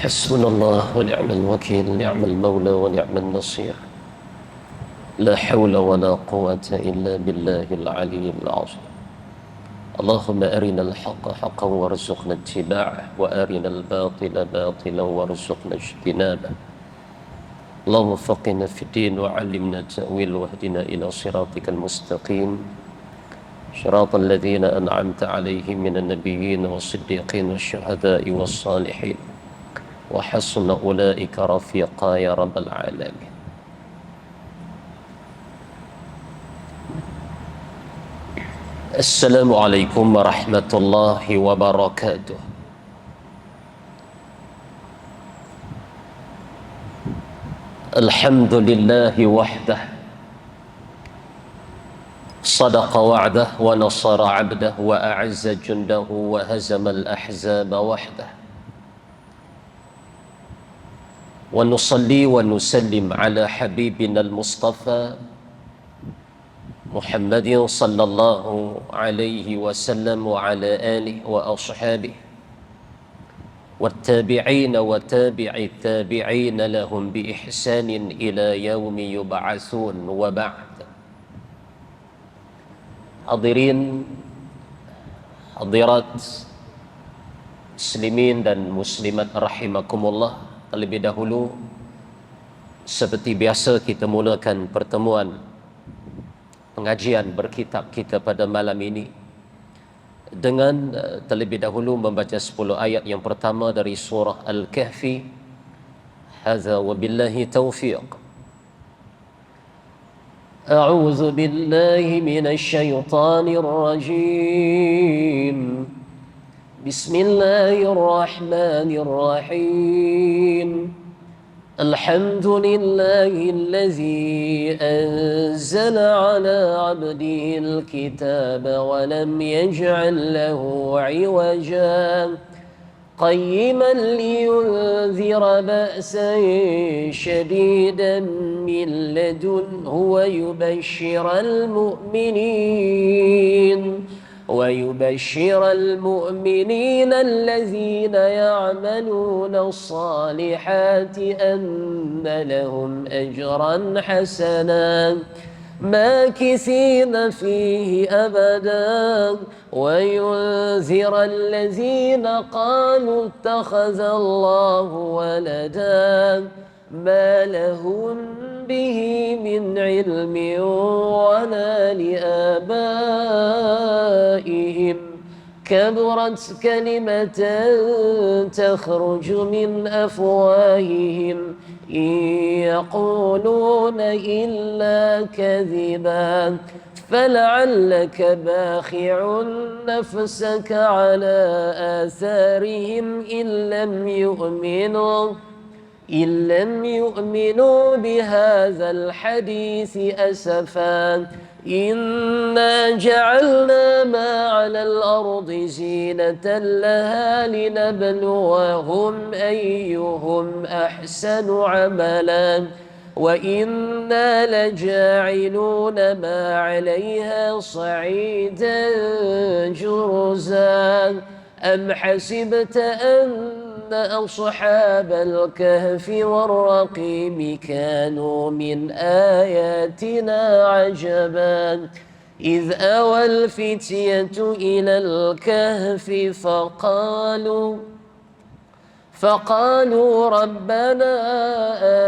حسبنا الله ونعم الوكيل، نعم المولى ونعم النصير. لا حول ولا قوة إلا بالله العلي العظيم. اللهم أرنا الحق حقا وارزقنا اتباعه، وأرنا الباطل باطلا وارزقنا اجتنابه. اللهم فقنا في الدين وعلمنا التأويل واهدنا إلى صراطك المستقيم، صراط الذين أنعمت عليهم من النبيين والصديقين والشهداء والصالحين وحسن أولئك رفيقا يا رب العالمين. السلام عليكم ورحمة الله وبركاته. الحمد لله وحده، صدق وعده ونصر عبده وأعز جنده وهزم الأحزاب وحده. ونصلي ونسلم على حبيبنا المصطفى محمد صلى الله عليه وسلم وعلى آله وأصحابه والتابعين وتابع التابعين لهم بإحسان إلى يوم يبعثون. وبعد. Hadirin hadirat muslimin dan muslimat rahimakumullah, terlebih dahulu seperti biasa kita mulakan pertemuan pengajian berkitab kita pada malam ini dengan terlebih dahulu membaca 10 ayat yang pertama dari surah Al-Kahfi. Hadza wabillahi taufiq. أعوذ بالله من الشيطان الرجيم. بسم الله الرحمن الرحيم. الحمد لله الذي أنزل على عبده الكتاب ولم يجعل له عوجا قيما لينذر بأسا شديدا من لدنه ويبشر المؤمنين الذين يعملون الصالحات أن لهم أجرا حسنا ماكثين فيه أبدا وينذر الذين قالوا اتخذ الله ولدا ما لهم به من علم ولا لآبائهم كبرت كلمة تخرج من أفواههم إن يقولون إلا كذبا فلعلك باخع نفسك على آثارهم إن لم يؤمنوا بهذا الحديث أسفا إنا جعلنا ما على الأرض زينة لها لنبلوهم أيهم أحسن عملا وإنا لجاعلون ما عليها صعيدا جرزا أم حسبت أن أصحاب الكهف والرقيم كانوا من آياتنا عجبا إذ أوى الفتية إلى الكهف فقالوا ربنا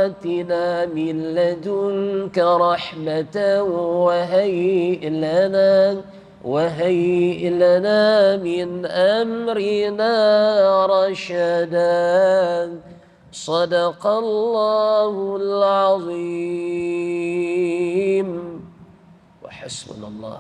آتنا من لدنك رحمة وهيئ لنا من أمرنا رشدا. صدق الله العظيم. وحسبنا الله.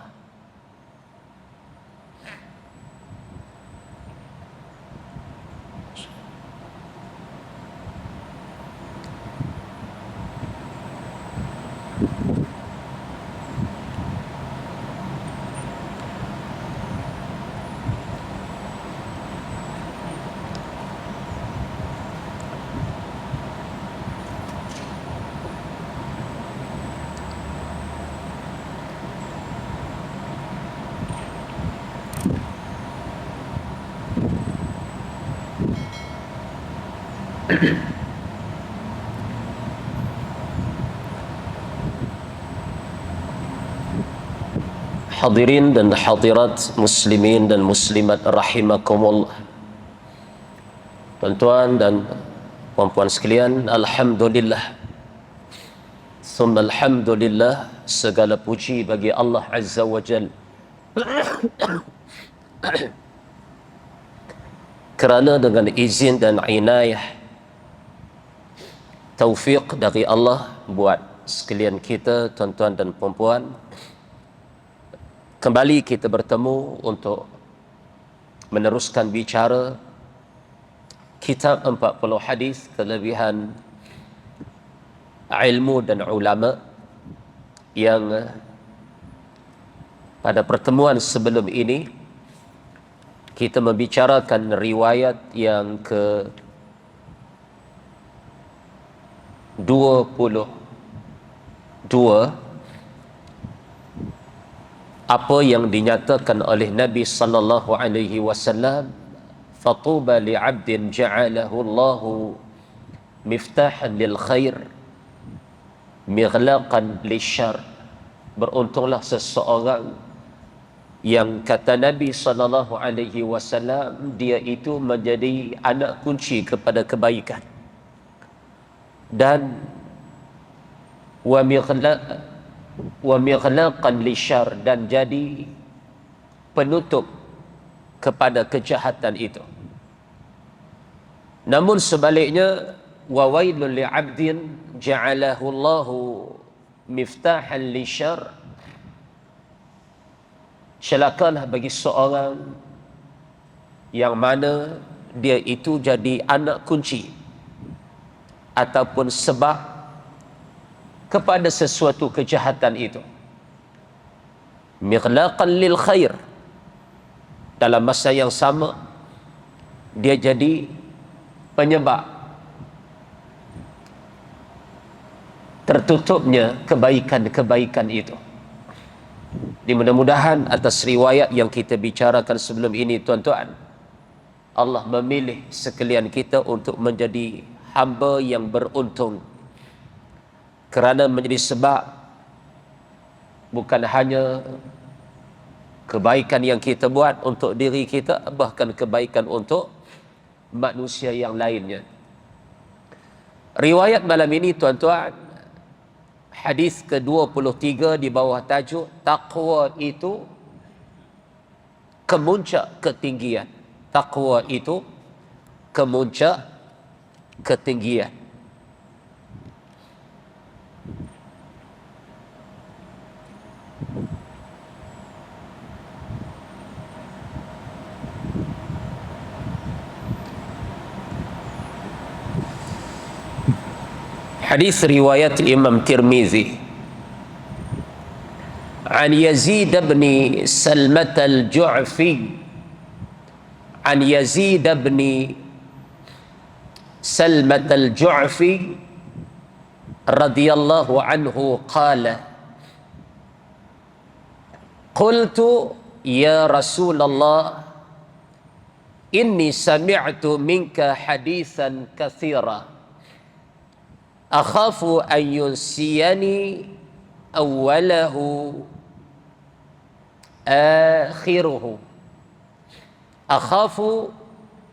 Hadirin dan hadirat muslimin dan muslimat rahimakumullah. Tuan-tuan dan puan-puan sekalian, alhamdulillah. Summa alhamdulillah, segala puji bagi Allah Azza wa Jal. Kerana dengan izin dan inayah, taufiq dari Allah buat sekalian kita, tuan-tuan dan puan-puan, kembali kita bertemu untuk meneruskan bicara kitab 40 hadis kelebihan ilmu dan ulama, yang pada pertemuan sebelum ini kita membicarakan riwayat yang ke 22, apa yang dinyatakan oleh Nabi sallallahu alaihi wasallam, fatuba li'abdin ja'alahu Allahu miftahan lil khair mighlaqan lisyarr. Beruntunglah seseorang yang, kata Nabi sallallahu alaihi wasallam, dia itu menjadi anak kunci kepada kebaikan, dan wa mighlaqan lisyarr, dan jadi penutup kepada kejahatan itu. Namun sebaliknya, wa wailul li'abdin ja'alahu Allahu miftahan lisyarr, celakalah bagi seorang yang mana dia itu jadi anak kunci ataupun sebab kepada sesuatu kejahatan itu. Mighlaqan lil khair, dalam masa yang sama dia jadi penyebab tertutupnya kebaikan-kebaikan itu. Di mudah-mudahan atas riwayat yang kita bicarakan sebelum ini, tuan-tuan, Allah memilih sekalian kita untuk menjadi hamba yang beruntung, kerana menjadi sebab bukan hanya kebaikan yang kita buat untuk diri kita, bahkan kebaikan untuk manusia yang lainnya. Riwayat malam ini, tuan-tuan, hadis ke-23 di bawah tajuk takwa itu kemuncak ketinggian. Takwa itu kemuncak ketinggian. Hadis riwayat Imam Tirmizi an Yazid bin Salmat al-Ju'fi, an Yazid bin Salmat al-Ju'fi radhiyallahu anhu qala, qultu ya Rasulullah, inni sami'tu minka hadithan katsira akhafu an yunsiyani awwalahu akhiruhu, akhafu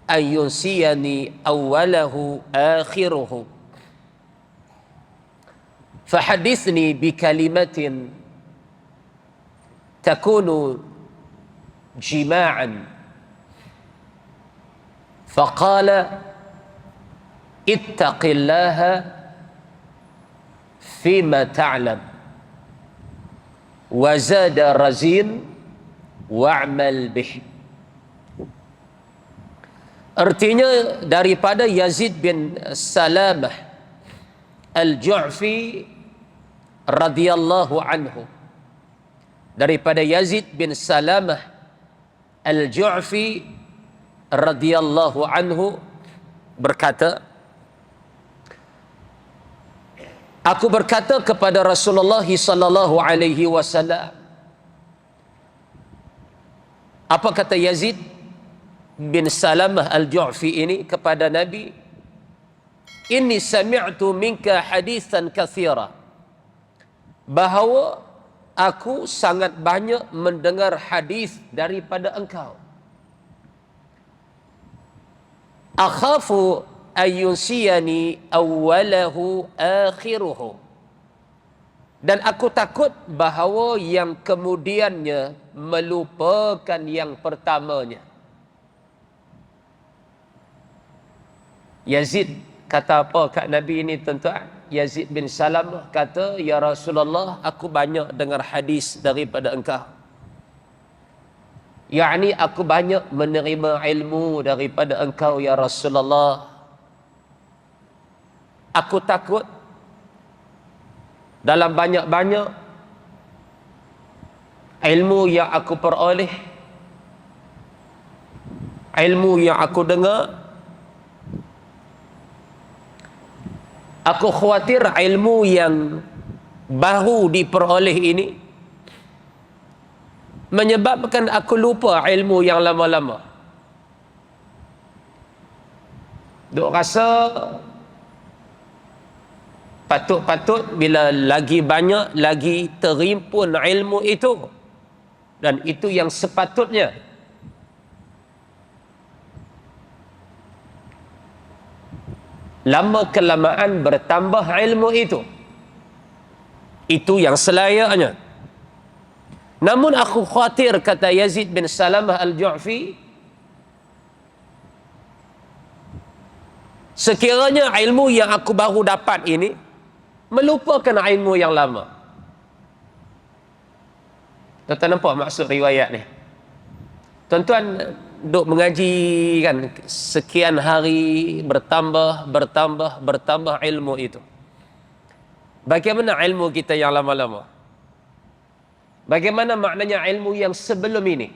an yunsiyani awwalahu akhiruhu, fahadithni bikalimatin takunu jima'an. Faqala ittaqillaha fima ta'lam wa zada razin wa'mal bih. Artinya daripada Yazid bin Salamah al-Ju'fi radhiyallahu anhu, daripada Yazid bin Salamah al-Ju'fi radhiyallahu anhu berkata, aku berkata kepada Rasulullah sallallahu alaihi wasallam. Apa kata Yazid bin Salamah al-Ju'fi ini kepada Nabi? inni sami'tu minka hadithan katsira, bahawa aku sangat banyak mendengar hadis daripada engkau. Akhafu ayyunsiyani awwalahu akhiruhu, dan aku takut bahawa yang kemudiannya melupakan yang pertamanya. Yazid kata apa kat Nabi ini tuan-tuan? Yazid bin Salam kata, ya Rasulullah, aku banyak dengar hadis daripada engkau. Yakni aku banyak menerima ilmu daripada engkau ya Rasulullah. Aku takut dalam banyak-banyak ilmu yang aku peroleh, ilmu yang aku dengar, aku khawatir ilmu yang baru diperoleh ini menyebabkan aku lupa ilmu yang lama-lama. Duk rasa patut-patut bila lagi banyak, lagi terimpun ilmu itu, dan itu yang sepatutnya. Lama kelamaan bertambah ilmu itu. Itu yang selayaknya. Namun aku khawatir, kata Yazid bin Salamah al-Ju'fi, sekiranya ilmu yang aku baru dapat ini melupakan ilmu yang lama. Tuan-tuan nampak maksud riwayat ni? Tuan-tuan duk mengaji kan, sekian hari bertambah ilmu itu. Bagaimana ilmu kita yang lama-lama? Bagaimana maknanya ilmu yang sebelum ini?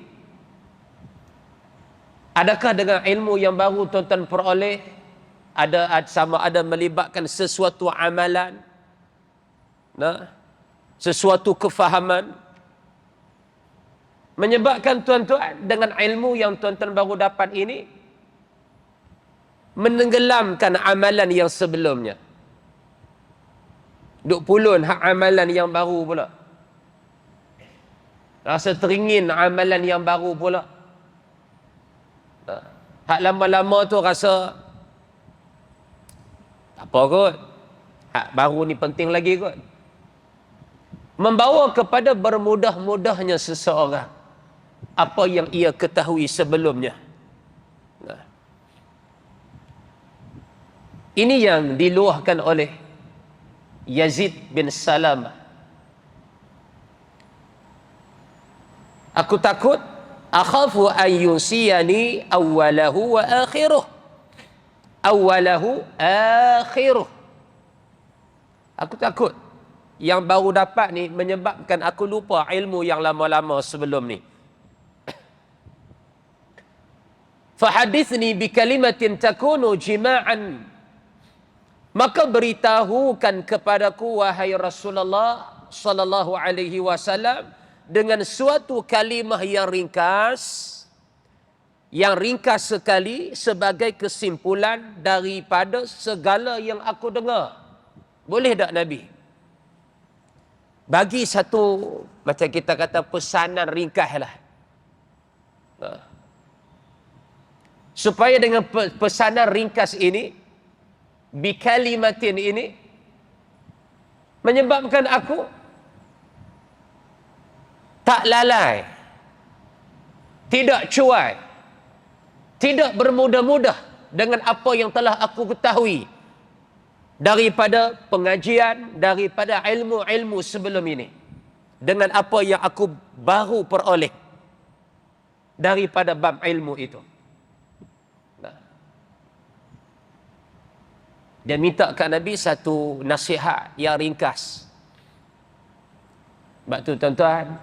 Adakah dengan ilmu yang baru tuan-tuan peroleh ada melibatkan sesuatu amalan, sesuatu kefahaman, menyebabkan tuan-tuan dengan ilmu yang tuan-tuan baru dapat ini menenggelamkan amalan yang sebelumnya. Duk pulun hak amalan yang baru pula. Rasa teringin amalan yang baru pula. Hak lama-lama tu rasa apa kot, hak baru ni penting lagi kot. Membawa kepada bermudah-mudahnya seseorang apa yang ia ketahui sebelumnya. Ini yang diluahkan oleh Yazid bin Salam. Aku takut, akhafu an yunsiyani awwalahu wa akhiruh. Awwalahu akhiruh. Aku takut yang baru dapat ni menyebabkan aku lupa ilmu yang lama-lama sebelum ni. Fahadithni bi kalimatin takunu jima'an, maka beritahukan kepadaku wahai Rasulullah sallallahu alaihi wasallam dengan suatu kalimah yang ringkas sekali sebagai kesimpulan daripada segala yang aku dengar. Boleh tak Nabi bagi satu, macam kita kata, pesanan ringkas lah, supaya dengan pesanan ringkas ini, bikalimatin ini, menyebabkan aku tak lalai, tidak cuai, tidak bermudah-mudah dengan apa yang telah aku ketahui daripada pengajian, daripada ilmu-ilmu sebelum ini, dengan apa yang aku baru peroleh daripada bab ilmu itu. Dia minta kat Nabi satu nasihat yang ringkas. Sebab tu tuan-tuan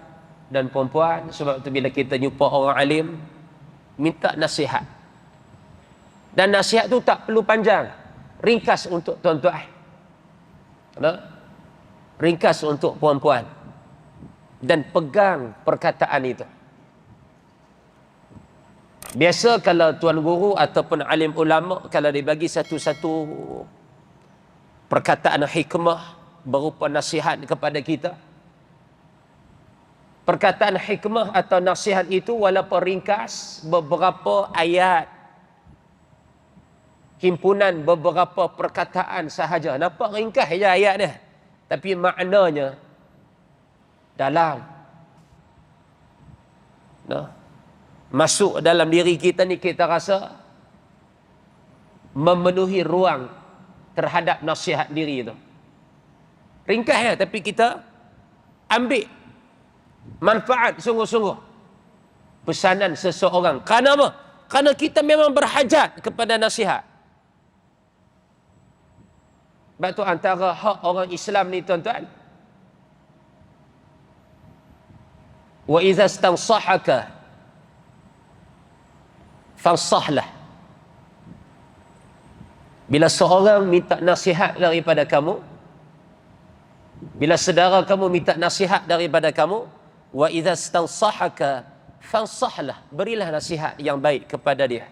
dan puan-puan, sebab tu bila kita jumpa orang alim, minta nasihat. Dan nasihat tu tak perlu panjang, ringkas untuk tuan-tuan, ringkas untuk puan-puan, dan pegang perkataan itu. Biasa kalau tuan guru ataupun alim ulama, kalau dibagi satu-satu perkataan hikmah berupa nasihat kepada kita. Perkataan hikmah atau nasihat itu walaupun ringkas, beberapa ayat, himpunan beberapa perkataan sahaja. Nampak ringkas je ayat dia, tapi maknanya dalam. Nah, masuk dalam diri kita ni, kita rasa memenuhi ruang terhadap nasihat diri itu. Ringkas ya, tapi kita ambil manfaat sungguh-sungguh pesanan seseorang. Kerana apa? Kerana kita memang berhajat kepada nasihat. Sebab tu antara hak orang Islam ni tuan-tuan, wa idza stansahaka fansahlah. Bila seorang minta nasihat daripada kamu, bila saudara kamu minta nasihat daripada kamu, wa idza stansahaka fansahlah, berilah nasihat yang baik kepada dia.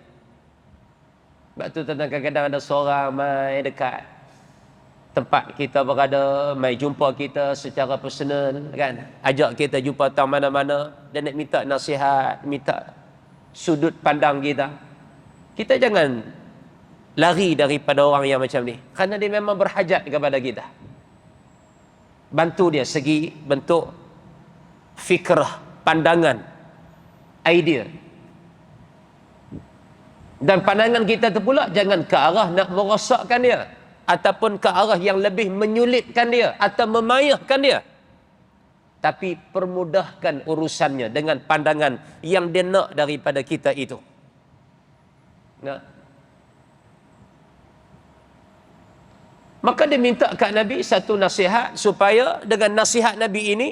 Sebab tu kadang-kadang ada seorang mai dekat tempat kita berada, mai jumpa kita secara personal kan, ajak kita jumpa tang mana-mana, dan nak minta nasihat, minta sudut pandang kita. Kita jangan lari daripada orang yang macam ni, kerana dia memang berhajat kepada kita. Bantu dia segi bentuk fikrah, pandangan, idea. Dan pandangan kita tu pula jangan ke arah nak merosakkan dia, ataupun ke arah yang lebih menyulitkan dia atau memayahkan dia. Tapi permudahkan urusannya dengan pandangan yang dia nak daripada kita itu. Nah, maka dia minta kat Nabi satu nasihat, supaya dengan nasihat Nabi ini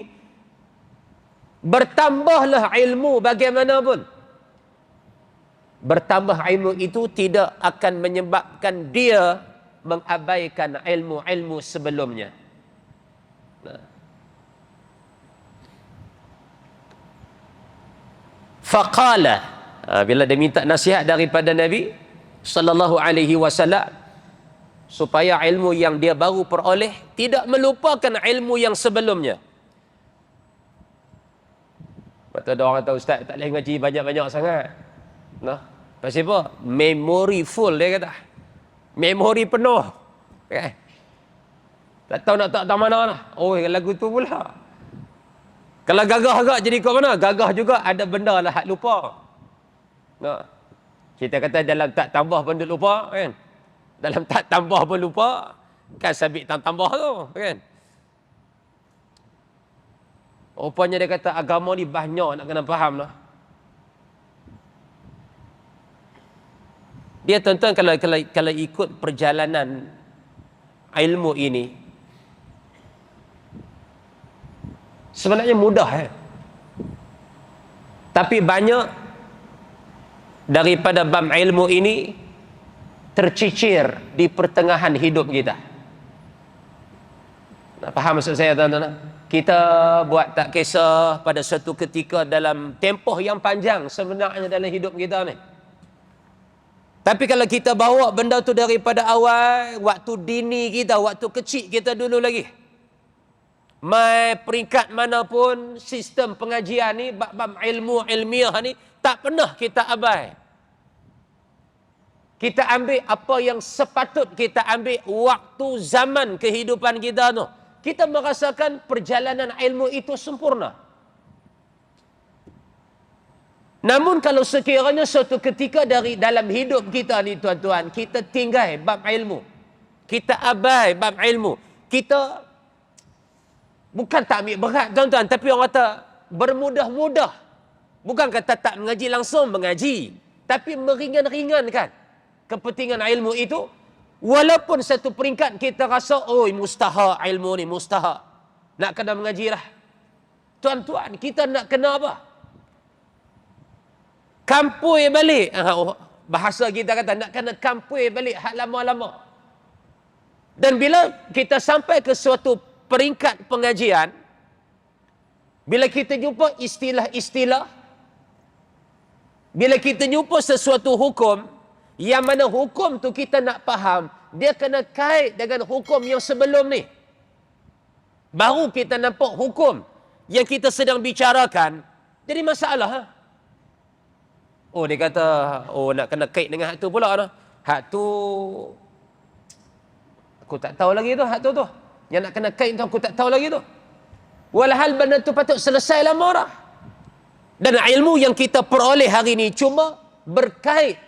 bertambahlah ilmu bagaimanapun. Bertambah ilmu itu tidak akan menyebabkan dia mengabaikan ilmu-ilmu sebelumnya. Nah. Faqala, bila dia minta nasihat daripada Nabi sallallahu alaihi wasallam, supaya ilmu yang dia baru peroleh tidak melupakan ilmu yang sebelumnya. Betul, ada orang kata, ustaz tak boleh ngaji banyak-banyak sangat. Nah, pasal apa? Memory full, dia kata. Memori penuh. Okay. Tak tahu nak tak mana lah. Oh, lagu tu pula. Kalau gagah agak jadi kau mana? Gagah juga ada benda lah hak lupa. Nah. Kita kata dalam tak tambah pun lupa kan. Dalam tak tambah pun lupa, kan sabit tambah tu kan. Rupanya dia kata agama ni banyak nak kena faham lah. Dia tuan-tuan kalau ikut perjalanan ilmu ini, sebenarnya mudah tapi banyak daripada bab ilmu ini tercicir di pertengahan hidup kita. Nak faham maksud saya tuan-tuan? Kita buat tak kisah pada suatu ketika dalam tempoh yang panjang sebenarnya dalam hidup kita ni. Tapi kalau kita bawa benda tu daripada awal, waktu dini kita, waktu kecil kita dulu lagi, mai peringkat manapun, sistem pengajian ni, bab-bab ilmu ilmiah ni tak pernah kita abai. Kita ambil apa yang sepatut kita ambil waktu zaman kehidupan kita tu. Kita merasakan perjalanan ilmu itu sempurna. Namun kalau sekiranya suatu ketika dari dalam hidup kita ni tuan-tuan, kita tinggal bab ilmu, kita abai bab ilmu, kita bukan tak ambil berat tuan-tuan, tapi orang kata bermudah-mudah. Bukan kata tak mengaji, langsung mengaji, tapi meringan-ringankan kepentingan ilmu itu. Walaupun satu peringkat kita rasa, oh mustahak ilmu ni, mustahak, nak kena mengaji lah. Tuan-tuan, kita nak kena apa? Kampui balik. Bahasa kita kata nak kena kampui balik hak lama-lama. Dan bila kita sampai ke suatu peringkat pengajian, bila kita jumpa istilah-istilah, bila kita jumpa sesuatu hukum, yang mana hukum tu kita nak faham, dia kena kait dengan hukum yang sebelum ni. Baru kita nampak hukum yang kita sedang bicarakan jadi masalah. Ha? Oh, dia kata, oh nak kena kait dengan hak tu pula dah. Hak tu aku tak tahu lagi tu, hak tu. Yang nak kena kait tu aku tak tahu lagi tu. Walhal benda tu patut selesai lama dah. Dan ilmu yang kita peroleh hari ni cuma berkait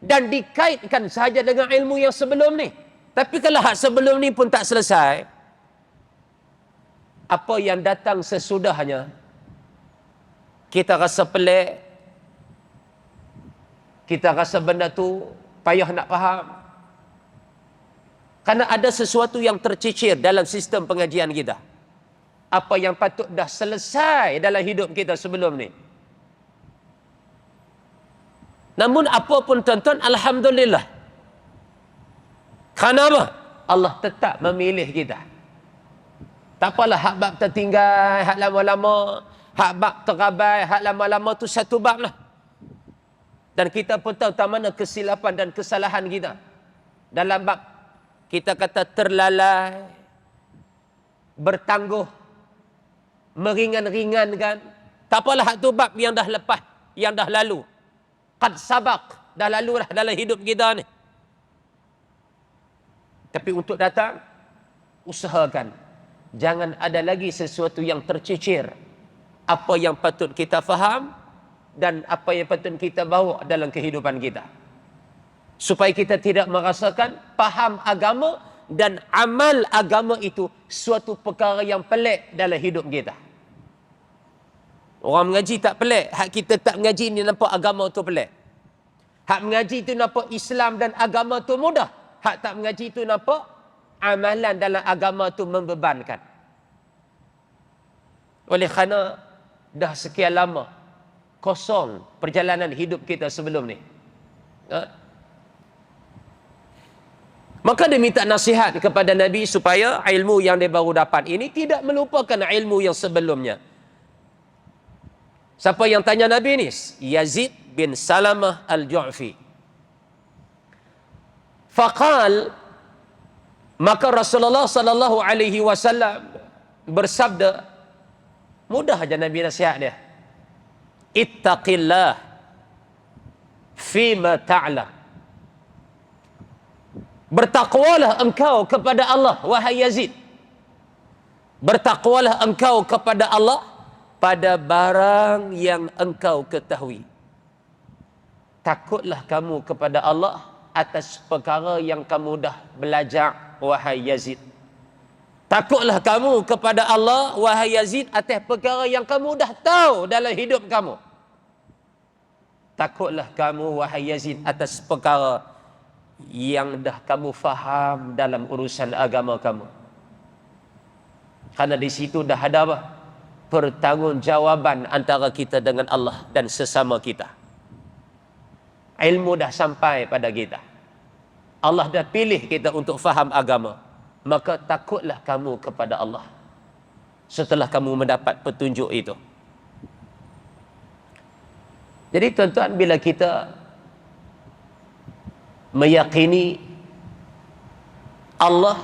dan dikaitkan sahaja dengan ilmu yang sebelum ni. Tapi kalau hak sebelum ni pun tak selesai, apa yang datang sesudahnya, kita rasa pelik, kita rasa benda tu payah nak faham. Karena ada sesuatu yang tercicir dalam sistem pengajian kita. Apa yang patut dah selesai dalam hidup kita sebelum ni. Namun apa pun tuan-tuan, alhamdulillah. Kenapa? Allah tetap memilih kita. Tak apalah hak bab tertinggal, hak lama-lama, hak bab terabai, hak lama-lama tu satu bab lah. Dan kita pun tahu tak mana kesilapan dan kesalahan kita. Dalam bab kita kata terlalai, bertangguh, meringan-ringankan. Tak apalah hak tu bab yang dah lepas, yang dah lalu. Qad sabaq, dah lalu dah dalam hidup kita ni. Tapi untuk datang, usahakan jangan ada lagi sesuatu yang tercicir. Apa yang patut kita faham dan apa yang patut kita bawa dalam kehidupan kita. Supaya kita tidak merasakan faham agama dan amal agama itu suatu perkara yang pelik dalam hidup kita. Orang mengaji tak pelik. Hak kita tak mengaji ni nampak agama tu pelik. Hak mengaji tu nampak Islam dan agama tu mudah. Hak tak mengaji tu nampak amalan dalam agama tu membebankan. Oleh kerana dah sekian lama kosong perjalanan hidup kita sebelum ni. Maka dia minta nasihat kepada Nabi supaya ilmu yang dia baru dapat ini tidak melupakan ilmu yang sebelumnya. Siapa yang tanya Nabi ni? Yazid bin Salamah al-Ju'fi. Faqal, maka Rasulullah sallallahu alaihi wasallam bersabda, mudah aja Nabi nasihat dia. Ittaqillah fima ta'lam. Bertakwalah engkau kepada Allah, wahai Yazid. Bertakwalah engkau kepada Allah pada barang yang engkau ketahui. Takutlah kamu kepada Allah atas perkara yang kamu dah belajar, wahai Yazid. Takutlah kamu kepada Allah, wahai Yazid, atas perkara yang kamu dah tahu dalam hidup kamu. Takutlah kamu, wahai Yazid, atas perkara yang dah kamu faham dalam urusan agama kamu. Karena di situ dah ada apa? Pertanggungjawaban antara kita dengan Allah dan sesama kita. Ilmu dah sampai pada kita. Allah dah pilih kita untuk faham agama. Maka takutlah kamu kepada Allah setelah kamu mendapat petunjuk itu. Jadi tuan-tuan, bila kita meyakini Allah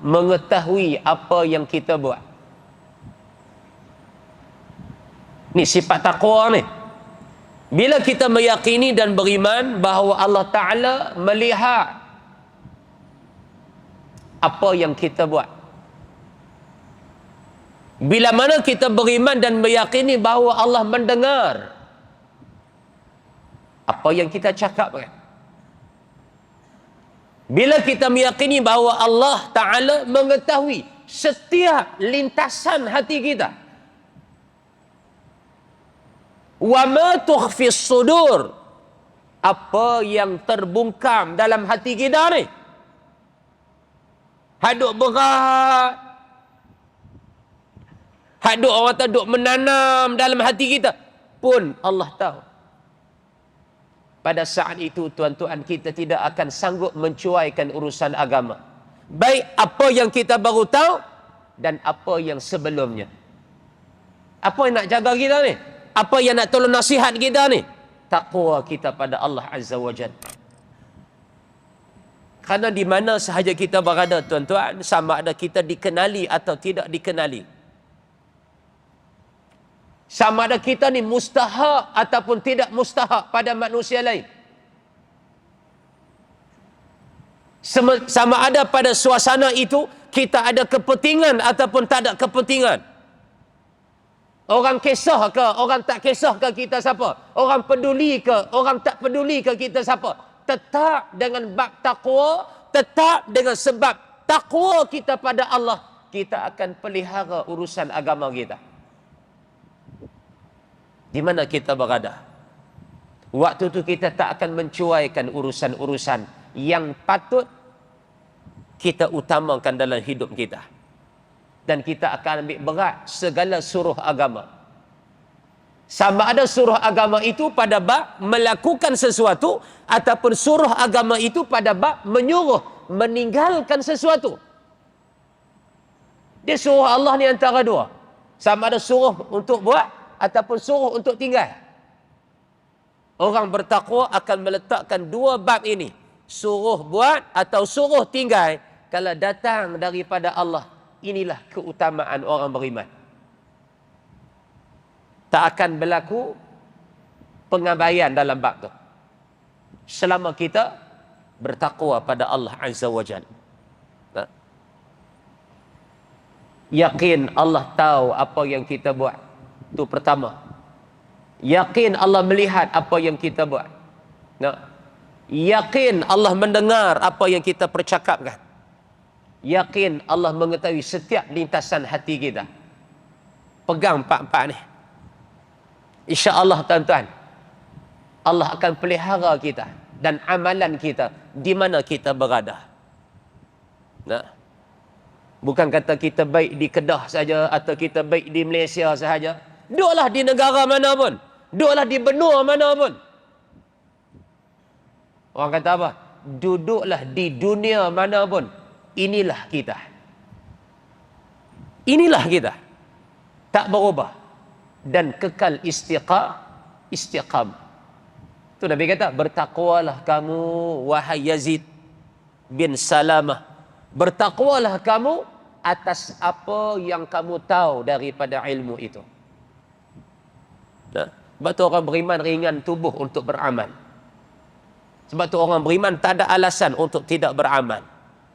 mengetahui apa yang kita buat, ni sifat taqwa ni. Bila kita meyakini dan beriman bahawa Allah Ta'ala melihat apa yang kita buat. Bila mana kita beriman dan meyakini bahawa Allah mendengar apa yang kita cakapkan. Bila kita meyakini bahawa Allah Ta'ala mengetahui setiap lintasan hati kita. Wa ma tukhfis sudur, apa yang terbungkam dalam hati kita ni, haduk berat, haduk orang kata duk menanam dalam hati kita pun Allah tahu. Pada saat itu tuan-tuan, kita tidak akan sanggup mencuaikan urusan agama, baik apa yang kita baru tahu dan apa yang sebelumnya. Apa yang nak jaga kita ni? Apa yang nak tolong nasihat kita ni? Taqwa kita pada Allah Azza wa Jalla. Kerana di mana sahaja kita berada, tuan-tuan, sama ada kita dikenali atau tidak dikenali. Sama ada kita ni mustahak ataupun tidak mustahak pada manusia lain. Sama ada pada suasana itu kita ada kepentingan ataupun tak ada kepentingan. Orang kisah ke, orang tak kisah ke kita siapa? Orang peduli ke, orang tak peduli ke kita siapa? Tetap dengan bab taqwa, tetap dengan sebab taqwa kita pada Allah, kita akan pelihara urusan agama kita. Di mana kita berada, waktu itu kita tak akan mencuaikan urusan-urusan yang patut kita utamakan dalam hidup kita. Dan kita akan ambil berat segala suruh agama. Sama ada suruh agama itu pada bab melakukan sesuatu, ataupun suruh agama itu pada bab menyuruh meninggalkan sesuatu. Dia suruh Allah ni antara dua. Sama ada suruh untuk buat ataupun suruh untuk tinggal. Orang bertakwa akan meletakkan dua bab ini, suruh buat atau suruh tinggal, kalau datang daripada Allah. Inilah keutamaan orang beriman. Tak akan berlaku pengabaian dalam bab tu, selama kita bertakwa pada Allah Azza wa Jalla. Yakin Allah tahu apa yang kita buat. Itu pertama. Yakin Allah melihat apa yang kita buat. Yakin Allah mendengar apa yang kita percakapkan. Yakin Allah mengetahui setiap lintasan hati kita. Pegang empat-empat ni. InsyaAllah tuan-tuan, Allah akan pelihara kita dan amalan kita di mana kita berada. Bukan kata kita baik di Kedah saja atau kita baik di Malaysia sahaja. Duduklah di negara mana pun. Duduklah di benua mana pun. Orang kata apa? Duduklah di dunia mana pun. Inilah kita. Inilah kita. Tak berubah. Dan kekal istiqam. Itu Nabi kata, bertakwalah kamu, wahai Yazid bin Salamah. Bertakwalah kamu atas apa yang kamu tahu daripada ilmu itu. Sebab tu orang beriman ringan tubuh untuk beramal. Sebab tu orang beriman tak ada alasan untuk tidak beramal.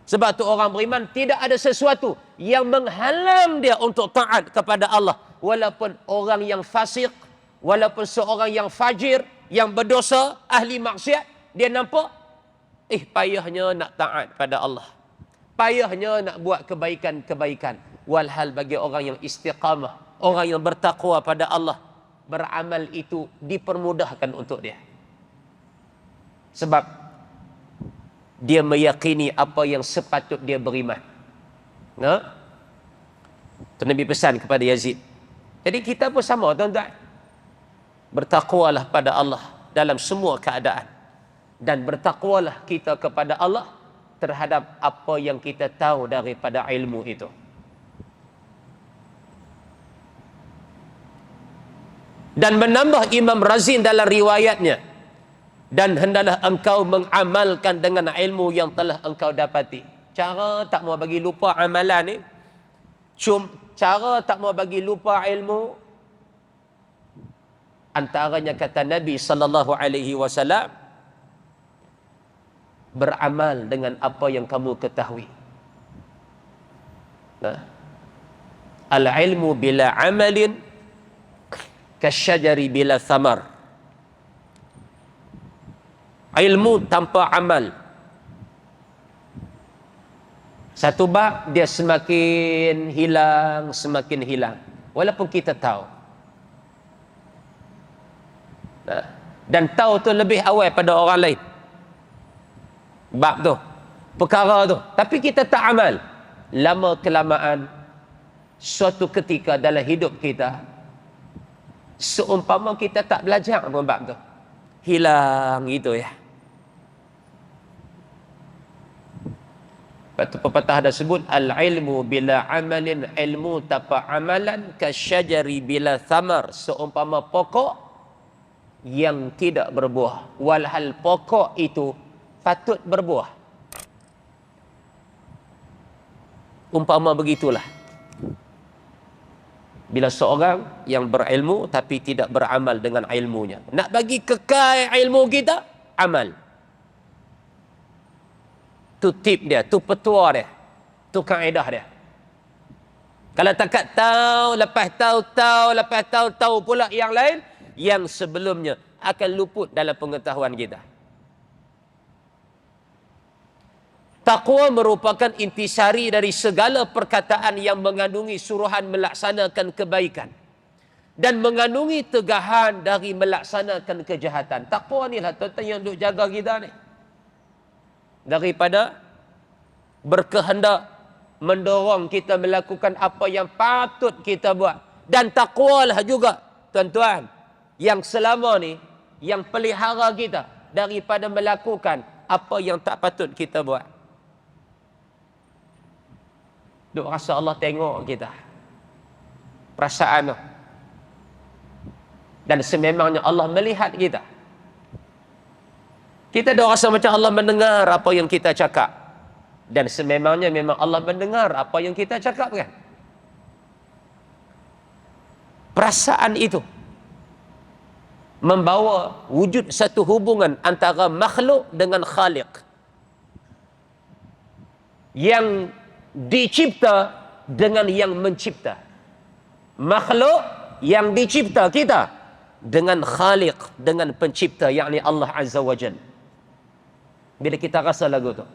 Sebab tu orang beriman tidak ada sesuatu yang menghalang dia untuk taat kepada Allah. Walaupun orang yang fasik, walaupun seorang yang fajir, yang berdosa, ahli maksiat, dia nampak, payahnya nak taat pada Allah. Payahnya nak buat kebaikan-kebaikan. Walhal bagi orang yang istiqamah, orang yang bertakwa pada Allah, beramal itu dipermudahkan untuk dia. Sebab dia meyakini apa yang sepatut dia beriman. Itu Nabi pesan kepada Yazid. Jadi kita pun sama, tuan-tuan. Bertakwalah pada Allah dalam semua keadaan. Dan bertakwalah kita kepada Allah terhadap apa yang kita tahu daripada ilmu itu. Dan menambah Imam Razin dalam riwayatnya, dan hendaklah engkau mengamalkan dengan ilmu yang telah engkau dapati. Cara tak mau bagi lupa amalan ni, cara tak mau bagi lupa ilmu, antaranya kata Nabi SAW, beramal dengan apa yang kamu ketahui. Al-ilmu bila amalin kasyajari bila thamar. Ilmu tanpa amal, satu bab dia semakin hilang, semakin hilang. Walaupun kita tahu. Dan tahu tu lebih awal pada orang lain. Bab tu, perkara tu. Tapi kita tak amal. Lama kelamaan, suatu ketika dalam hidup kita, seumpama kita tak belajar pun bab tu, hilang gitu ya. Lepas tu pepatah ada sebut, al-ilmu bila amalin, ilmu tanpa amalan, kasyajari bila thamar, seumpama pokok yang tidak berbuah. Walhal pokok itu patut berbuah. Umpama begitulah. Bila seorang yang berilmu tapi tidak beramal dengan ilmunya. Nak bagi kekal ilmu kita, amal. Tu tip dia, tu petua dia, tu kaedah dia. Kalau takat tahu, lepas tahu pula yang lain, yang sebelumnya akan luput dalam pengetahuan kita. Taqwa merupakan intisari dari segala perkataan yang mengandungi suruhan melaksanakan kebaikan dan mengandungi tegahan dari melaksanakan kejahatan. Taqwa ni lah tuan-tuan yang duk jaga kita ni. Daripada berkehendak mendorong kita melakukan apa yang patut kita buat. Dan taqwa lah juga tuan-tuan yang selama ni yang pelihara kita daripada melakukan apa yang tak patut kita buat. Duk rasa Allah tengok kita. Perasaan tu. Dan sememangnya Allah melihat kita. Kita duk rasa macam Allah mendengar apa yang kita cakap. Dan sememangnya memang Allah mendengar apa yang kita cakap kan. Perasaan itu membawa wujud satu hubungan antara makhluk dengan Khaliq. Yang dicipta dengan yang mencipta. Makhluk yang dicipta kita dengan Khaliq, dengan pencipta, yakni Allah Azza wa Jalla. Bila kita rasa lagu tu,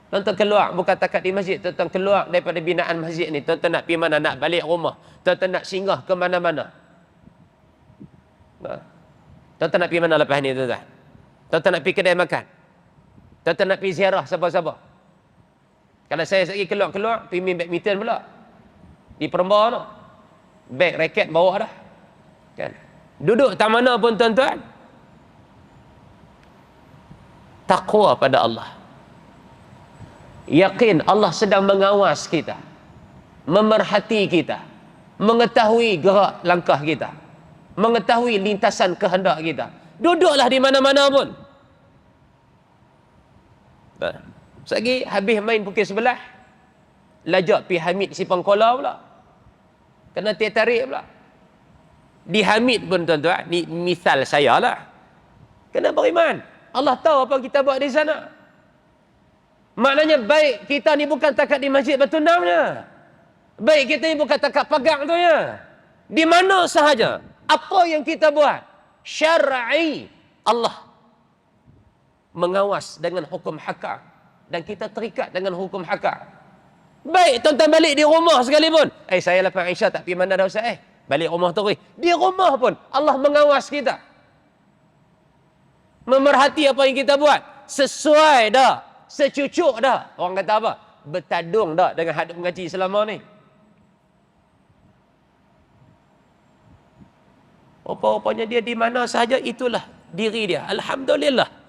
tuan-tuan keluar, bukan takat di masjid, tuan-tuan keluar daripada binaan masjid ni, tuan-tuan nak pergi mana, nak balik rumah, tuan-tuan nak singgah ke mana-mana. Tuan-tuan nak pergi mana lepas ni tuan-tuan? Tuan-tuan nak pergi kedai makan, tuan-tuan nak pergi ziarah siapa-siapa. Kalau saya lagi keluar, pergi main badminton pula. Di Perembar tu. Beg, raket bawa dah. Kan? Duduk tak mana pun tuan-tuan. Taqwa pada Allah. Yakin Allah sedang mengawas kita. Memerhati kita. Mengetahui gerak langkah kita. Mengetahui lintasan kehendak kita. Duduklah di mana-mana pun. Sekali habis main pukul 11, lajak pi Hamid Sipang Kola pula. Kena tarik pula. Di Hamid pun tuan-tuan, ni misal saya lah. Kena beriman. Allah tahu apa kita buat di sana. Maknanya baik kita ni bukan takat di masjid Batu Namnya. Baik kita ni bukan takat pagang tu ya. Di mana sahaja, apa yang kita buat, syar'i, Allah mengawas dengan hukum hakam. Dan kita terikat dengan hukum hakam. Baik tuan-tuan balik di rumah sekalipun. Saya lepas Aisyah tak pergi mana dah Ustaz. Balik rumah terus. Di rumah pun Allah mengawas kita. Memerhati apa yang kita buat. Sesuai dah. Secucuk dah. Orang kata apa? Bertadung dah dengan hadap mengaji selama ni. Apa-apanya dia di mana sahaja, itulah diri dia. Alhamdulillah.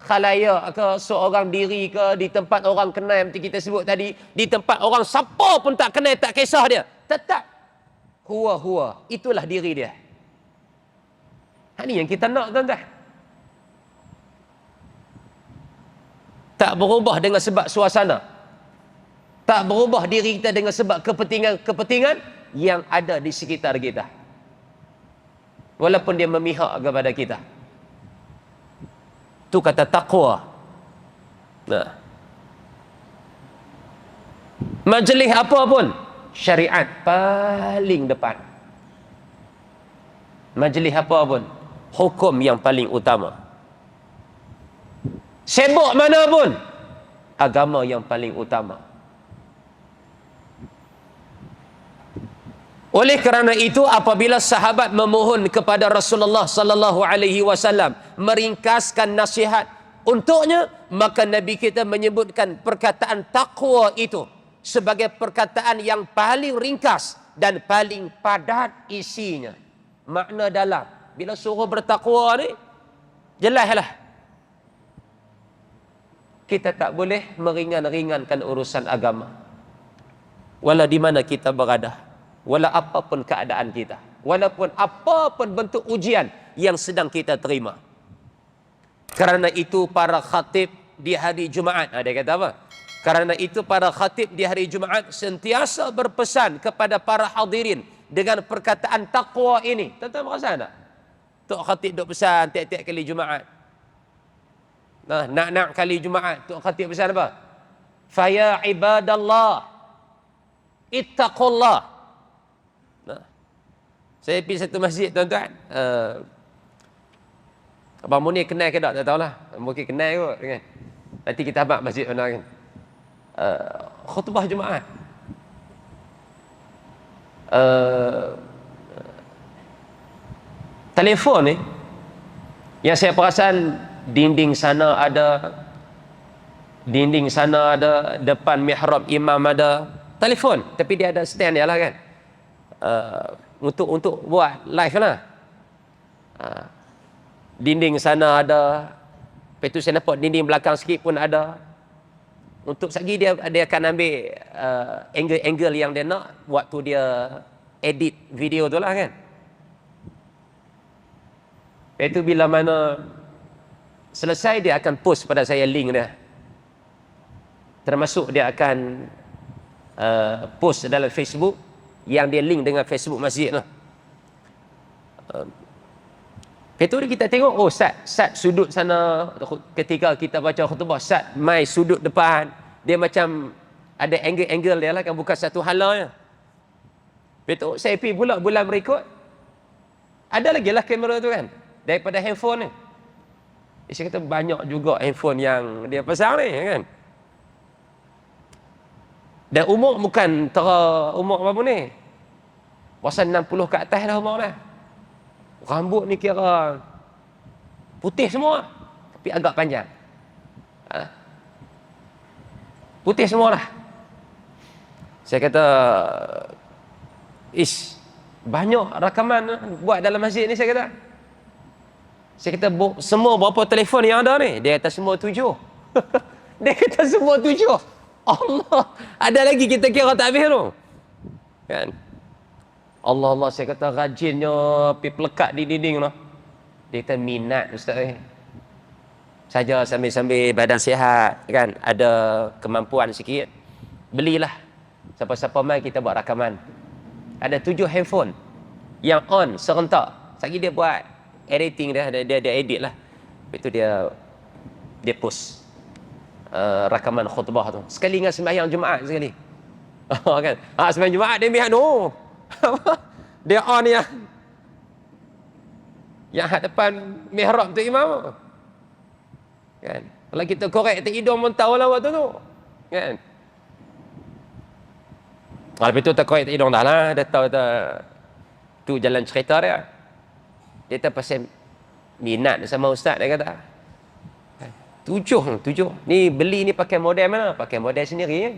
Khalayak ke, seorang diri ke, di tempat orang kenal, seperti kita sebut tadi, di tempat orang siapa pun tak kenal, tak kisah dia, tetap huwa, itulah diri dia. Ini yang kita nak tuan-tuan. Tak berubah dengan sebab suasana, tak berubah diri kita dengan sebab kepentingan yang ada di sekitar kita, walaupun dia memihak kepada kita. Itu kata taqwa. Nah. Majlis apa pun, syariat paling depan. Majlis apa pun, hukum yang paling utama. Sibuk mana pun, agama yang paling utama. Oleh kerana itu, apabila sahabat memohon kepada Rasulullah sallallahu alaihi wasallam meringkaskan nasihat untuknya, maka Nabi kita menyebutkan perkataan taqwa itu sebagai perkataan yang paling ringkas dan paling padat isinya. Makna dalam bila suruh bertakwa ni jelaslah. Kita tak boleh meringan-ringankan urusan agama. Wala di mana kita berada. Wala apapun keadaan kita, walaupun apapun bentuk ujian yang sedang kita terima. Kerana itu para khatib di hari Jumaat, dia kata apa? Karena itu para khatib di hari Jumaat sentiasa berpesan kepada para hadirin dengan perkataan taqwa ini. Tuan-tuan perasan tak? Tok khatib duk pesan tiap-tiap kali Jumaat. Nah, nak kali Jumaat tok khatib pesan apa? Faya ibadallah ittaqullah. Nah, saya pergi satu masjid tuan-tuan. Abang Munir kenal ke tak? Tak tahulah. Mungkin kenal kot kan. Nanti kita habaq masjid mana kan. Khutbah Jumaat. Telefon ni yang saya perasan dinding sana ada, depan mihrab imam ada telefon, tapi dia ada stand dia lah kan, untuk buat live lah. Dinding sana ada, lepas tu saya nampak dinding belakang sikit pun ada. Untuk sagi dia akan ambil angle-angle yang dia nak waktu dia edit video tu lah kan. Lepas tu bila mana selesai dia akan post pada saya link dia. Termasuk dia akan post dalam Facebook yang dia link dengan Facebook masjid lah. Lepas tu kita tengok, oh Sat sudut sana ketika kita baca khutbah, Sat mai sudut depan, dia macam ada angle-angle dia lah kan, bukan satu halanya. Lepas tu saya pergi pula bulan berikut, ada lagi lah kamera tu kan, daripada handphone ni. Saya kata banyak juga handphone yang dia pasang ni kan. Dan umur bukan umur apa ni, pasal 60 ke atas dah umur dah. Rambut ni kira putih semua, tapi agak panjang. Putih semua lah. Saya kata, banyak rakaman buat dalam masjid ni, saya kata semua berapa telefon yang ada ni? Dia kata semua 7. Dia kata semua 7. Allah, ada lagi kita kira tak habis tu. Kan? Allah, saya kata rajinnya pergi pelekat di dinding tu. Dia kata minat ustaz saja sambil badan sihat kan, ada kemampuan sikit, belilah. Siapa-siapa mai kita buat rakaman. Ada 7 handphone yang on serentak. Sagi dia buat editing dia edit lah. Lepas tu dia post rakaman khutbah tu. Sekali dengan sembahyang Jumaat sekali. Kan? Sembahyang Jumaat dia biar dia on yang hadapan mihrab tu imam. Kan? Kalau kita korek tak hidung pun tahu lah waktu tu. Kan? Lepas tu tak korek tak hidung dah lah. Dia tahu tu jalan cerita dia. Dia tahu pasal minat sama ustaz, dia kata. 7. Ni beli ni pakai model mana? Pakai model sendiri kan.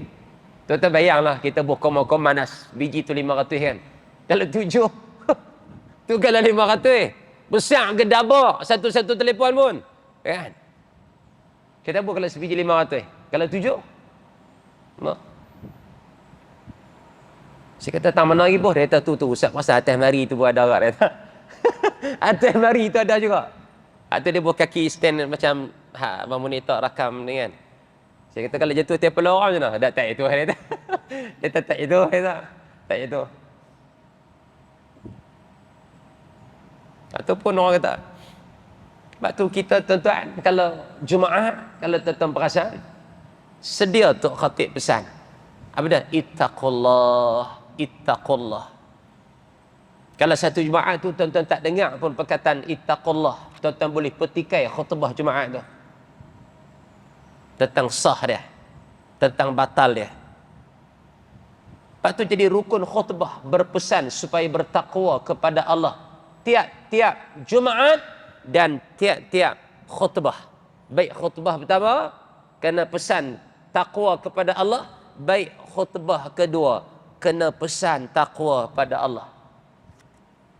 Tuan-tuan bayanglah kita buka manas. Biji tu 500 kan. Kalau 7 tu kalau 500 besar ke dabak satu-satu telefon pun kan. Kita buat kalau sebiji 500, kalau 7 no. Saya kata tak mana lagi bos. Dia kata tu ustaz pasal atas mari tu pun ada agak. Dia kata atas mari tu ada juga. Atau dia buat kaki stand macam Abang Munir rakam ni kan. Saya kata kalau jatuh tiap orang je lah. Tak itu. Dia kata dia tak itu. Tak itu. Ataupun orang kata, sebab tu kita tuan-tuan, kalau Jumaat, kalau tuan-tuan perasan, sedia Tok Khatib pesan. Apa dah? Ittaqullah. Kalau satu Jumaat tu tuan-tuan tak dengar pun perkataan ittaqullah, tuan-tuan boleh petikai khutbah Jumaat tu. Tentang sah dia, tentang batal dia. Lepas tu jadi rukun khutbah berpesan supaya bertakwa kepada Allah. Tiap-tiap Jumaat dan tiap-tiap khutbah. Baik khutbah pertama kena pesan takwa kepada Allah, baik khutbah kedua kena pesan takwa pada Allah.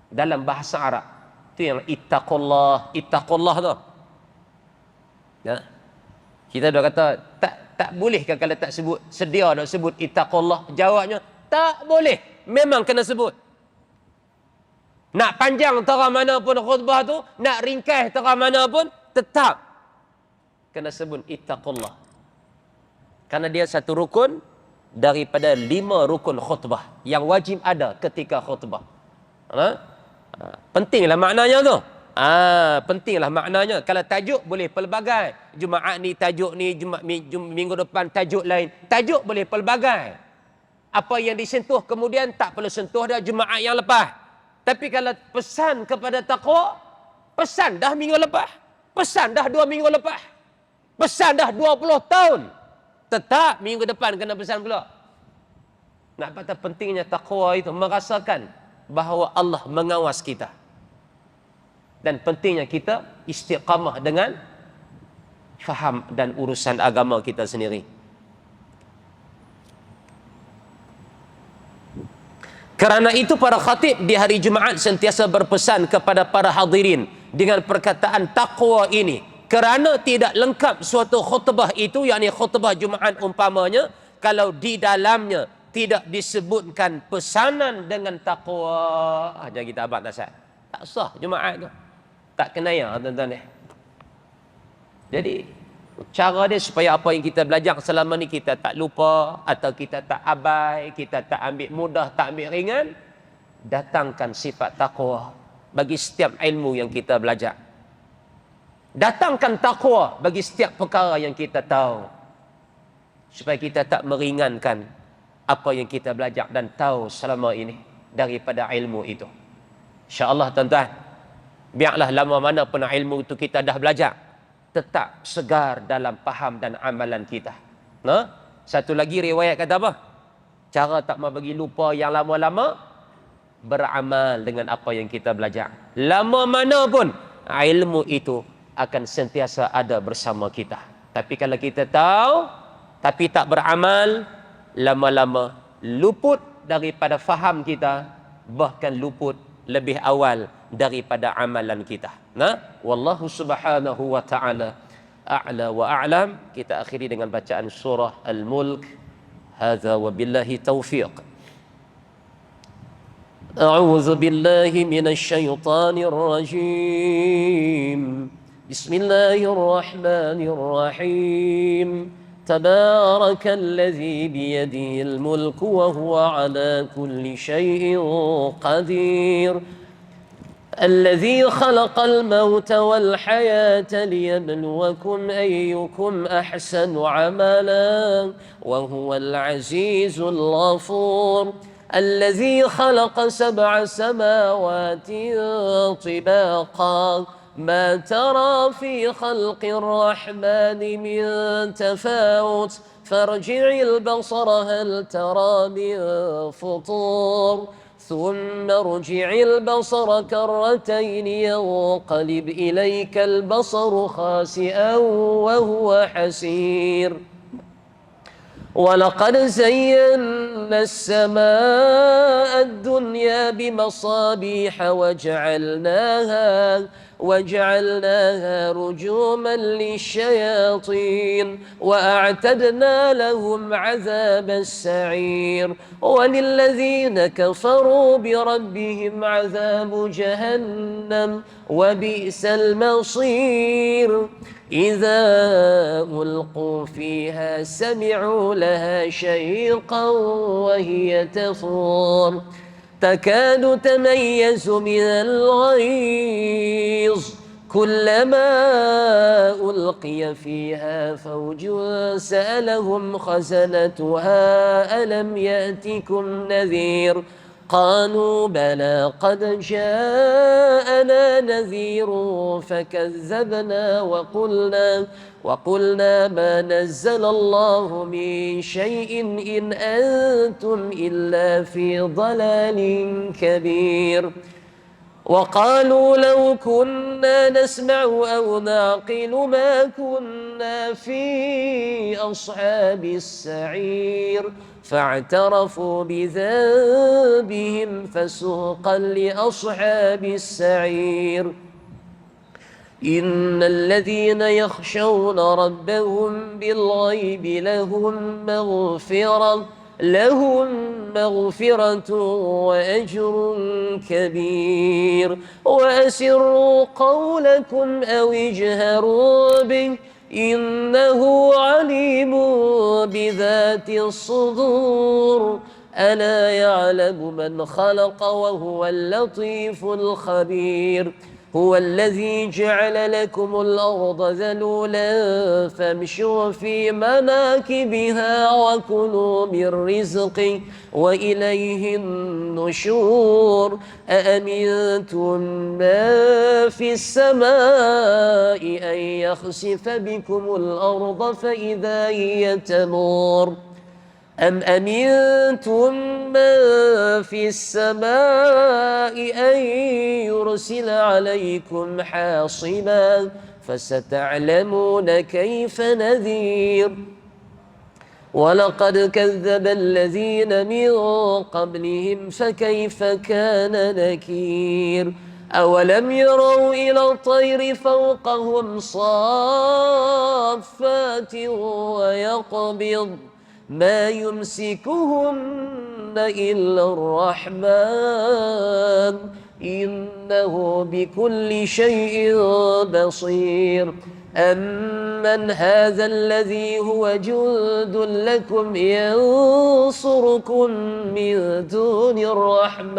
Dalam bahasa Arab tu yang ittaqullah tu. Ya. Kita dah kata tak boleh kan kalau tak sebut, sedia nak sebut ittaqullah. Jawabnya tak boleh, memang kena sebut. Nak panjang tera mana pun khutbah tu, nak ringkas tera mana pun, tetap kena sebut ittaqullah. Karena dia satu rukun daripada 5 rukun khutbah yang wajib ada ketika khutbah. Pentinglah maknanya tu. Pentinglah maknanya. Kalau tajuk boleh pelbagai. Jumaat ni tajuk ni, minggu depan tajuk lain. Tajuk boleh pelbagai. Apa yang disentuh kemudian tak perlu sentuh dah Jumaat yang lepas. Tapi kalau pesan kepada takwa, pesan dah minggu lepas. Pesan dah 2 minggu lepas. Pesan dah 20 tahun. Tetap minggu depan kena pesan pula. Nak kata pentingnya takwa itu, merasakan bahawa Allah mengawas kita. Dan pentingnya kita istiqamah dengan faham dan urusan agama kita sendiri. Kerana itu para khatib di hari Jumaat sentiasa berpesan kepada para hadirin dengan perkataan takwa ini. Kerana tidak lengkap suatu khutbah itu, yakni khutbah Jumaat umpamanya, kalau di dalamnya tidak disebutkan pesanan dengan takwa, jangan kita abad nasihat. Tak sah Jumaat tu. Tak kena ya, tuan-tuan ni. Jadi cara dia supaya apa yang kita belajar selama ni kita tak lupa, atau kita tak abai, kita tak ambil mudah, tak ambil ringan. Datangkan sifat takwa bagi setiap ilmu yang kita belajar. Datangkan takwa bagi setiap perkara yang kita tahu, supaya kita tak meringankan apa yang kita belajar dan tahu selama ini daripada ilmu itu. InsyaAllah tuan-tuan, biarlah lama mana pun ilmu itu kita dah belajar, tetap segar dalam faham dan amalan kita. Satu lagi riwayat kata apa? Cara tak mau bagi lupa yang lama-lama, beramal dengan apa yang kita belajar. Lama mana pun ilmu itu akan sentiasa ada bersama kita. Tapi kalau kita tahu tapi tak beramal, lama-lama luput daripada faham kita, bahkan luput lebih awal daripada amalan kita. Wallahu subhanahu wa ta'ala a'la wa a'lam. Kita akhiri dengan bacaan surah Al-Mulk. Hadza wa billahi taufiq. A'udzu billahi minasy syaithanir rajim. Bismillahirrahmanirrahim. تبارك الذي بيده الملك وهو على كل شيء قدير الذي خلق الموت والحياة ليبلوكم أيكم أحسن عملا وهو العزيز الغفور الذي خلق 7 سماوات طباقا ما ترى في خلق الرحمن من تفاوت فارجع البصر هل ترى من فطور ثم ارجع البصر كرتين ينقلب إليك البصر خاسئا وهو حسير ولقد زينا السماء الدنيا بمصابيح وجعلناها رجوما للشياطين وأعتدنا لهم عذاب السعير وللذين كفروا بربهم عذاب جهنم وبئس المصير إذا ألقوا فيها سمعوا لها شهيقا وهي تفور تكاد تميز من الغيظ كلما ألقي فيها فوج سألهم خزنتها ألم يأتكم نذير قالوا بلى قد جاءنا نذير فكذبنا وقلنا ما نزل الله من شيء إن أنتم إلا في ضلال كبير وقالوا لو كنا نسمع أو نعقل ما كنا في أصحاب السعير فاعترفوا بذنبهم فسوقا لأصحاب السعير إن الذين يخشون ربهم بالغيب لهم مغفرة وأجر كبير وأسروا قولكم أو اجهروا به إنه عليم بذات الصدور ألا يعلم من خلق وهو اللطيف الخبير هو الذي جعل لكم الأرض ذلولا فامشوا في مناكبها وكلوا من رزقه وإليه النشور أأمنتم من في السماء أن يخسف بكم الأرض فإذا هي تمور أم أمنتم من في السماء أن يرسل عليكم حاصبا فستعلمون كيف نذير ولقد كذب الذين من قبلهم فكيف كان نكير أولم يروا إلى الطير فوقهم صافات ويقبض ما يمسكهن إلا الرحمن إنه بكل شيء بصير أمن هذا الذي هو جند لكم ينصركم من دون الرحمن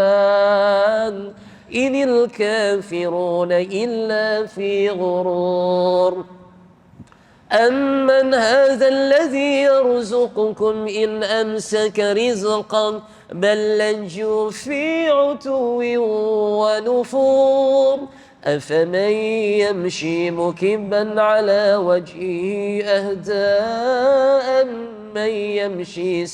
إن الكافرون إلا في غرور أمن هذا الذي يرزقكم إن أمسك رزقا بل لجوا في عتو ونفور أفمن يمشي مكبا على وجهه أهدى من يمشي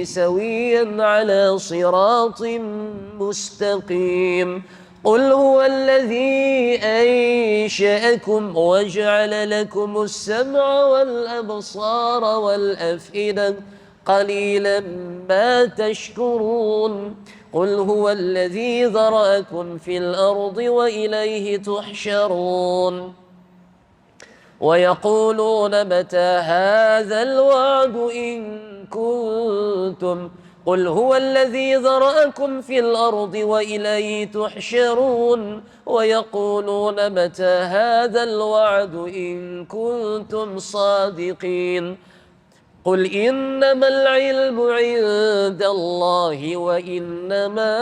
سويا على صراط مستقيم قل هو الذي أنشأكم وجعل لكم السمع والأبصار والأفئدة قليلا ما تشكرون قل هو الذي ذرأكم في الأرض وإليه تحشرون ويقولون متى هذا الوعد إن كنتم قل هو الذي ذرأكم في الأرض وإليه تحشرون ويقولون متى هذا الوعد إن كنتم صادقين قل إنما العلم عند الله وإنما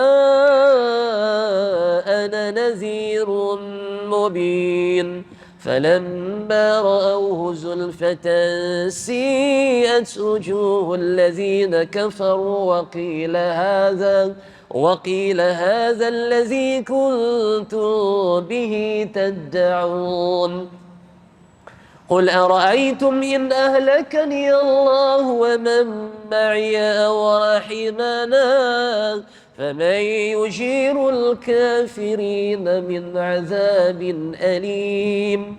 أنا نذير مبين فلما رأوه زلفة سيئت وجوه الذين كفروا وقيل هذا الذي كنتم به تدعون قل أرأيتم إن أهلكني الله ومن معي أو رحمنا فمن يجير الكافرين من عذاب أليم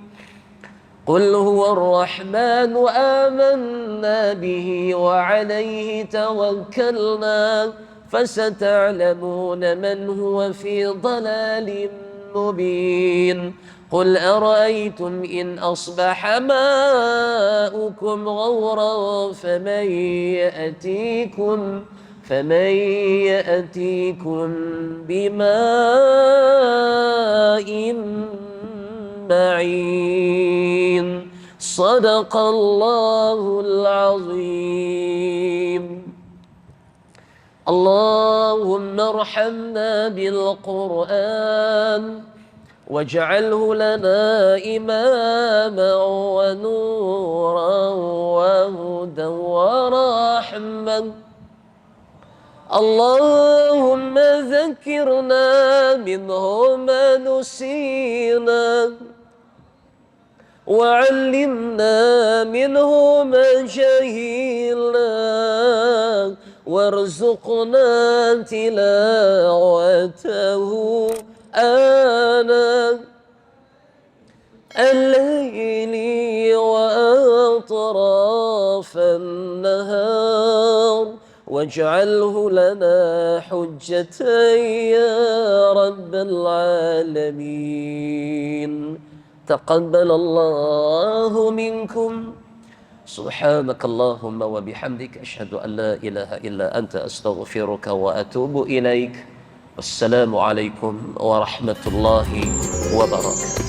قل هو الرحمن آمنا به وعليه توكلنا فستعلمون من هو في ضلال مبين قل أرأيتم إن أصبح ماؤكم غورا فمن يأتيكم بماء معين صدق الله العظيم اللهم ارحمنا بالقرآن واجعله لنا إماما ونورا وهدى ورحمة اللهم ذكرنا منه ما نسينا وعلمنا منه ما جهلنا وارزقنا تلاوته آناء الليل وأطراف النهار واجعله لنا حجة يا رب العالمين تقبل الله منكم سبحانك اللهم وبحمدك أشهد أن لا إله إلا أنت أستغفرك وأتوب إليك Wassalamualaikum warahmatullahi wabarakatuh.